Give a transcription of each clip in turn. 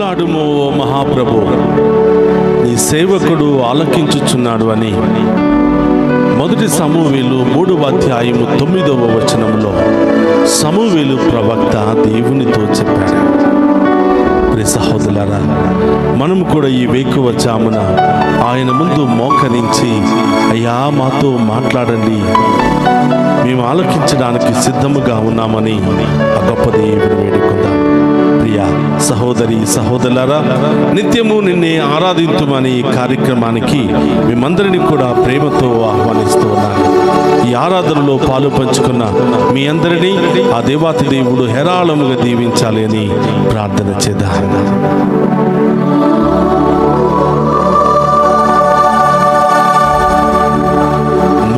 మాట్లాడుము ఓ మహాప్రభు, నీ సేవకుడు ఆలకించుచున్నాడు అని మొదటి సమూవేలు 3వ అధ్యాయము 9వ వచనంలో సమూవేలు ప్రవక్త దేవునితో చెప్పాడు. ప్రియ సహోదరులారా, మనం కూడా ఈ వేకువ జామున ఆయన ముందు మోకరించి, అయ్యా మాతో మాట్లాడండి, మేము ఆలకించడానికి సిద్ధముగా ఉన్నామని ఆ గొప్ప దేవుని వేడుకుందాం. ప్రియ సహోదరి సహోదరులారా, నిత్యము నిన్నే ఆరాధించుమని ఈ కార్యక్రమానికి మేమందరినీ కూడా ప్రేమతో ఆహ్వానిస్తూ ఉన్నాను. ఈ ఆరాధనలో పాలు పంచుకున్న మీ అందరినీ ఆ దేవాతి దేవుడు హేరాళముగా దీవించాలి అని ప్రార్థన చేద్దాం.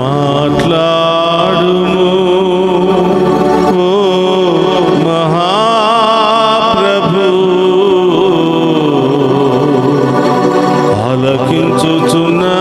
మాట్లాడుము ఓ మహాప్రభు, ఆలకించుచున్నాము.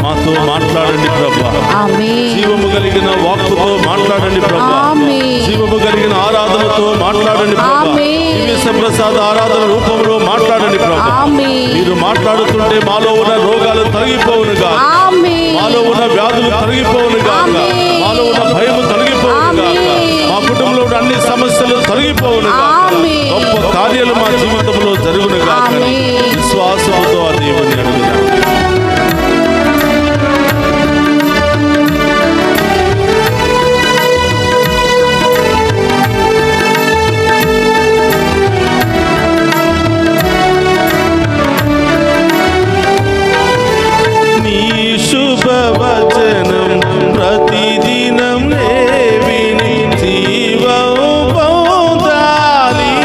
మాతో మాట్లాడండి ప్రభువా. జీవము కలిగిన వాక్కుతో మాట్లాడండి ప్రభువా. జీవము కలిగిన ఆరాధనతో మాట్లాడండి ప్రభువా. దివ్య ప్రసాద ఆరాధన రూపంలో మాట్లాడండి ప్రభువా. మీరు మాట్లాడుతుంటే మాలో ఉన్న రోగాలు తొలగిపోవును గాక, మాలో ఉన్న వ్యాధులు తొలగిపోవును గాక, మాలో ఉన్న భయము తొలగిపోవును గాక, మా కుటుంబంలో ఉన్న అన్ని సమస్యలు తొలగిపోవును గాక, గొప్ప కార్యాలు మా జీవితంలో జరుగును గాక. విశ్వాసంతో ఆ దేవుని అడుగుదాం. శుభవచనం ప్రతిదినం విని జీవం పొందాలి.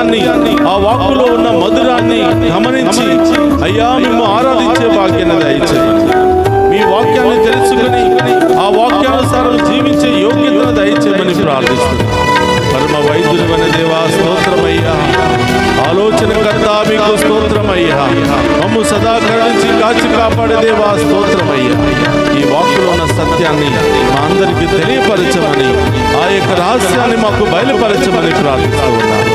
సత్యాన్ని, ఆ వాక్కులో ఉన్న మధురాన్ని గమనించి అయ్యా మేము ఆరాధించే భాగ్యాన్ని దయచేయమని, మీ వాక్యాన్ని తెలుసుకుని ఆ వాక్యానుసారం జీవించే యోగ్యతను దయచేయమని ప్రార్థిస్తున్నాం. పరమ వైద్యుడైన దేవా స్తోత్రమయ్యా, ఆలోచనకర్త మీకు స్తోత్రమయ్యా, మమ్ము సదా కరుణించి కాచి కాపాడే దేవా స్తోత్రమయ్యా. ఈ వాక్కులో ఉన్న సత్యాన్ని మా అందరికీ తెలియపరచమని, ఆ యొక్క రహస్యాన్ని మాకు బయలుపరచమని ప్రార్థిస్తూ ఉన్నాను.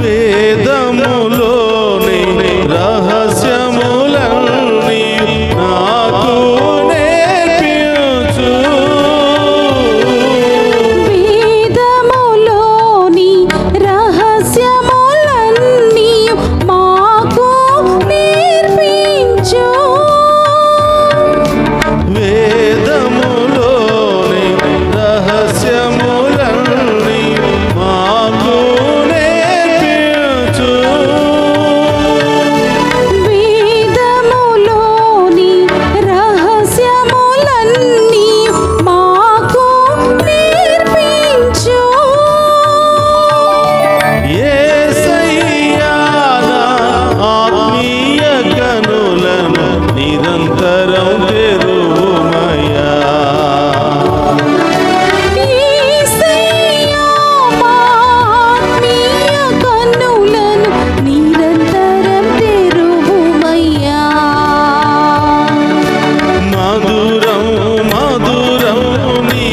వేదములోని రహస్యములన్నీ నాకు నేర్పించు, వేదములోని రహస్యములన్నీ మాకు నేర్పించు, వేదములోని రహస్యములన్నీ మాకు నేర్పించు, వేదములోని రహస్యములన్నీ మాకు నేర్పించు. యేసయ్యా నా ఆత్మీయ కనులను నిరంతరం తెరువుమయ్యా, యేసయ్యా మా ఆత్మీయ కన్నులను నిరంతరం తెరువుమయ్యా. మధురం మధురం నీ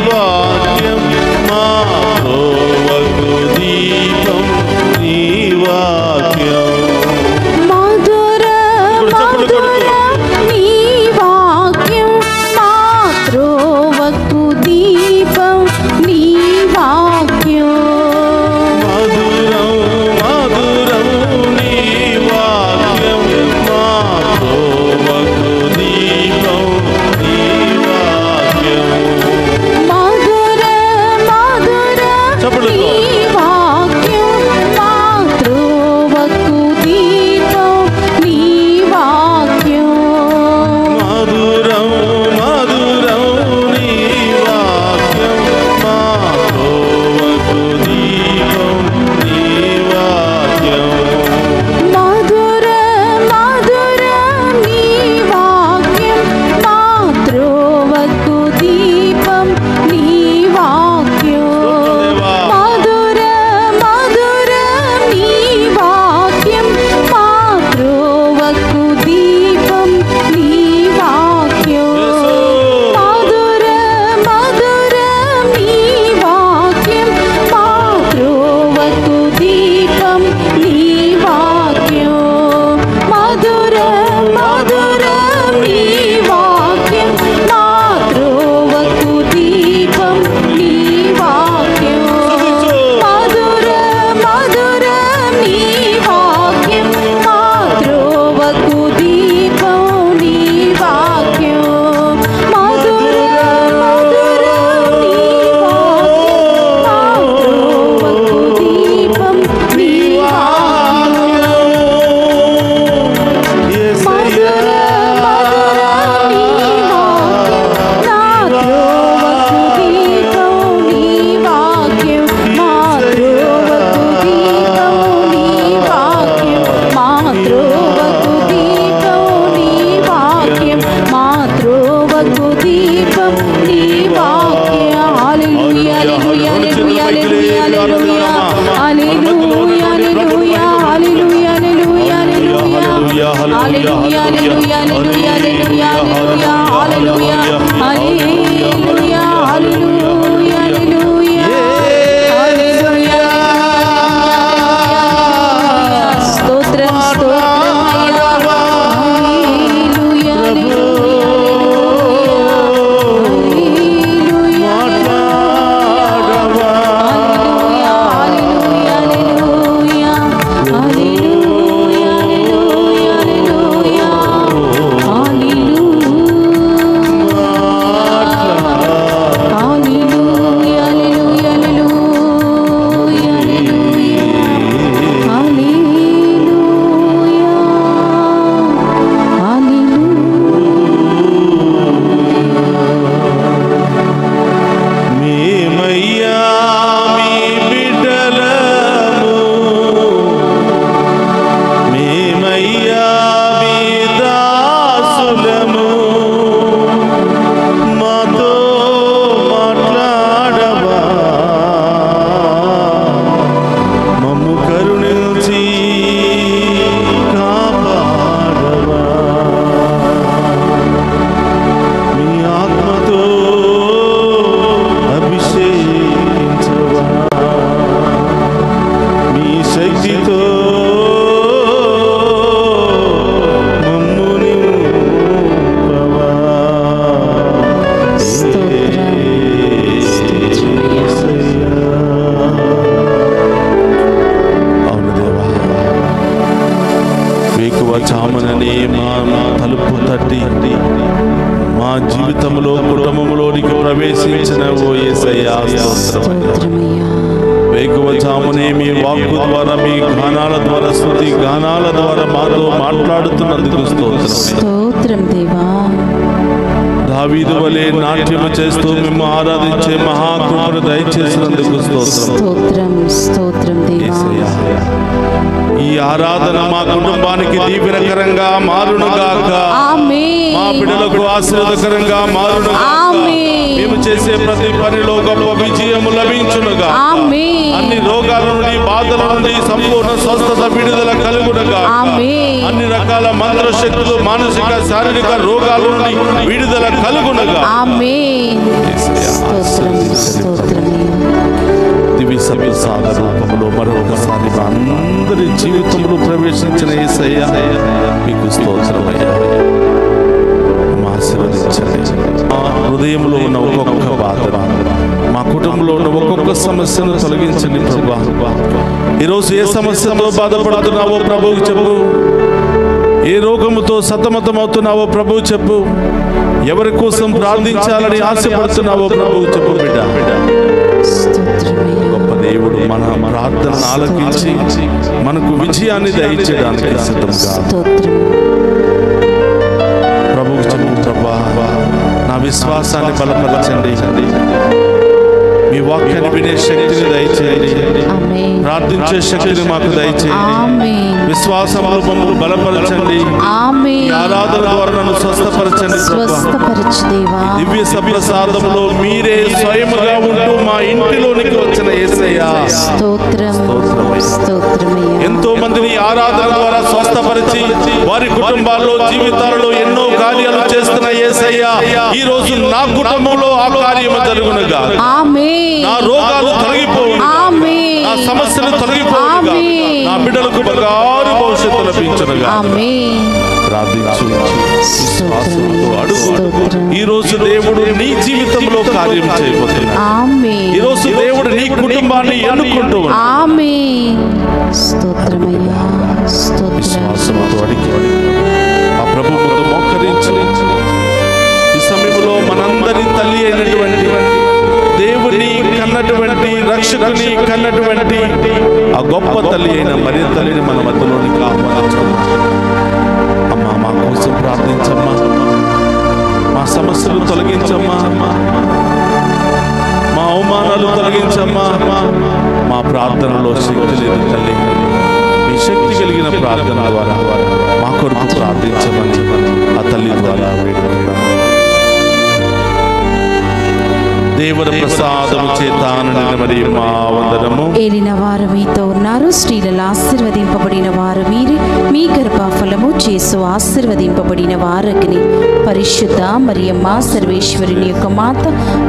వాక్యం, మా త్రోవకు దీపం నీ వాక్యం. మధుర మధుర నీ వాక్యం, మా త్రోవకు దీపం నీ వాక్యం. మధురం మధురం నీ వాక్యం, మా త్రోవకు దీపం నీ వాక్యం. మధుర మధుర చప్పట్లతో. నీ వాక్యం, మా త్రోవకు దీపం నీ వాక్యం. మధురం మధురం నీ వాక్యం, మా త్రోవకు దీపం నీ వాక్యం. మధుర మధుర నీ వాక్యం, మా త్రోవకు దీపం నీ వాక్యం. మధుర మధుర నీ వాక్యం, మా త్రోవకు దీపం నీ వాక్యం. మధుర మధుర నీ వాక్యం, మా త్రోవకు దీపం నీ వాక్యం. మధుర మధుర నీ వాక్యం, మా త్రోవకు దీపం నీ వాక్యం. మధుర మధుర నీ వాక్యం, మా త్రోవకు దీపం నీ వాక్యం. మధుర మధుర నీ వాక్యం, మా త్రోవకు దీపం నీ తట్టి మా జీవితంలో కుటుంబంలోనికి ప్రవేశించిన ఓ యేసయ్యా స్తోత్రమయ్యా. వేకువజామునే మీ వాక్కు ద్వారా, మీ గానాల ద్వారా, స్తుతి గానాల ద్వారా మాతో మాట్లాడుతున్నందుకు స్తోత్రం దేవా. దావీదు వలె నాట్యము చేస్తూ మేము ఆరాధించే మహాకృపను దయచేసినందుకు స్తోత్రం దేవా. ఈ ఆరాధన మా కుటుంబానికి దీవెనకరంగా మారునుగాక, మా బిడ్డలకు ఆశీర్వాదకరంగా మారునుగాక, మేము చేసే ప్రతి పనిలో గొప్ప విజయము లభించునుగా, అన్ని రోగాల నుండి బాధల నుండి సంపూర్ణ స్వస్థత విడుదల కలుగునుగా, అన్ని రకాల మంత్ర శక్తులు మానసిక శారీరక రోగాల నుండి విడుదల కలుగునుగా. దివ్య సప్రసాద రూపంలో మరొకసారి అందరి జీవితంలో ప్రవేశించిన యేసయ్యా మీకు స్తోత్రమయ్యా. ఆశీర్వదించండి. మా హృదయంలో ఉన్న ఒక్కొక్క బాధ, మా కుటుంబంలో ఉన్న ఒక్కొక్క సమస్యను తొలగించండి ప్రభువా. ఈరోజు ఏ సమస్యతో బాధపడుతున్నావో ప్రభువుకి చెప్పు. ఏ రోగముతో సతమతమవుతున్నావో ప్రభువు చెప్పు. ఎవరి కోసం ప్రార్థించాలని ఆశపడుతున్నావో ప్రభువు చెప్పు. బిడ్డ, గొప్ప దేవుడు మన ప్రార్థనను ఆలకించి మనకు విజయాన్ని దయచేయడానికి సిద్ధంగా ప్రభువు చెప్పు. ప్రభువా, నా విశ్వాసాన్ని బలపరచండి, మీ వాక్యాన్ని వినే శక్తిని దయచేయండి, ప్రార్థించే శక్తిని మాకు దయచేయండి, విశ్వాసం రూపము బలపరచండి, ఆరాధన ద్వారా నన్ను స్వస్థపరచండి. దివ్య సప్రసాదంలో మీరే స్వయముగా ఉంటూ మా ఇంటిలోనికి వచ్చిన యేసయ్యా ఎంతో మందిని ఆరాధన ద్వారా స్వస్థపరిచి వారి కుటుంబాల్లో జీవితాలలో ఎన్నో కార్యాలు చేస్తున్న యేసయ్యా ఈ రోజు నా కుటుంబంలో ఆ కార్యము జరుగునుగా, నా రోగాలు తొలగిపోవును, నా సమస్యలు తొలగిపోవునుగా, నా బిడ్డలకు బంగారు భవిష్యత్తు లభించునుగా. ప్రార్థించు, విశ్వాసంతో అడుగు. ఈ రోజు దేవుడు నీ జీవితంలో కార్యం చేయబోతున్నాడు. ఈ రోజు దేవుడు నీ కుటుంబాన్ని ఎన్నుకుంటూ ఉన్నాడు. విశ్వాసంతో అడిగి ఆ ప్రభు ముందు మోకరించి ఈ సమయంలో మనందరి తల్లి అయినటువంటి దేవుని కన్నటువంటి రక్షకుని కన్నటువంటి ఆ గొప్ప తల్లి అయిన మరియ తల్లిని మన మధ్యలోనికి ఆహ్వానించమ్మా. అమ్మా, మా కోసం ప్రార్థించమ్మా, మా సమస్యలు తొలగించమ్మా, మా అవమానాలు తొలగించమ్మా. మా ప్రార్థనలో శక్తి లేదు తల్లి, మీ శక్తి కలిగిన ప్రార్థన ద్వారా మా కొరకు ప్రార్థించమని ఆ తల్లి ద్వారా వేడుకుంటున్నాను. దేవుల ప్రసాదము చేత మరియు మా వందనము. ఏలిన వారు మీతో ఉన్నారు, స్త్రీలలో ఆశీర్వదింపబడిన వారు మీరే, మీ గర్భఫలము చేసు ఆశీర్వదింపబడిన వారకిని. పరిశుద్ధ మరియమ్మ సర్వేశ్వరుని యొక్క మాత,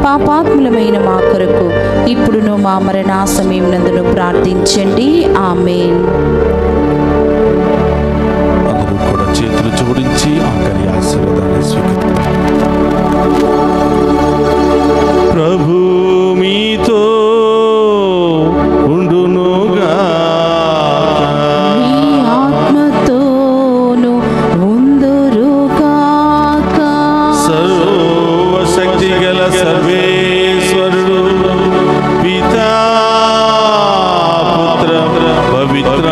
పాపాత్ములమైన మా కొరకు ఇప్పుడును మా మరణ సమయం నందును ప్రార్థించండి. ఆమేన్. అందరూ కూడా చేతులు జోడించి ఆఖరి ఆశీర్వాదాన్ని స్వీకరించారు. ప్రభు మీతో ఉండునుగా, మీ ఆత్మతోను ఉందురుగాక. సర్వశక్తి గల సర్వేశ్వరుడు పితా పుత్ర పవిత్ర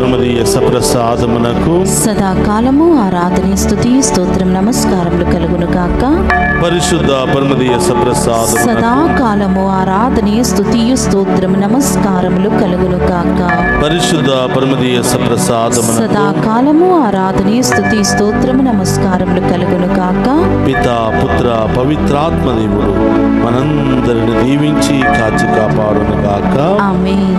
పరమదీయ సప్రసాదమునకు సదాకాలము ఆరాధన స్తుతి స్తోత్రం నమస్కారములు కలుగును గాక. పరిశుద్ధ పరమదీయ సప్రసాదమునకు సదాకాలము ఆరాధన స్తుతియు స్తోత్రం నమస్కారములు కలుగును గాక. పరిశుద్ధ పరమదీయ సప్రసాదమునకు సదాకాలము ఆరాధన స్తుతి స్తోత్రం నమస్కారములు కలుగును గాక. పితా పుత్ర పవిత్రాత్మ దేవుడు మనందరిని దీవించి కాచి కాపాడును గాక. ఆమేన్.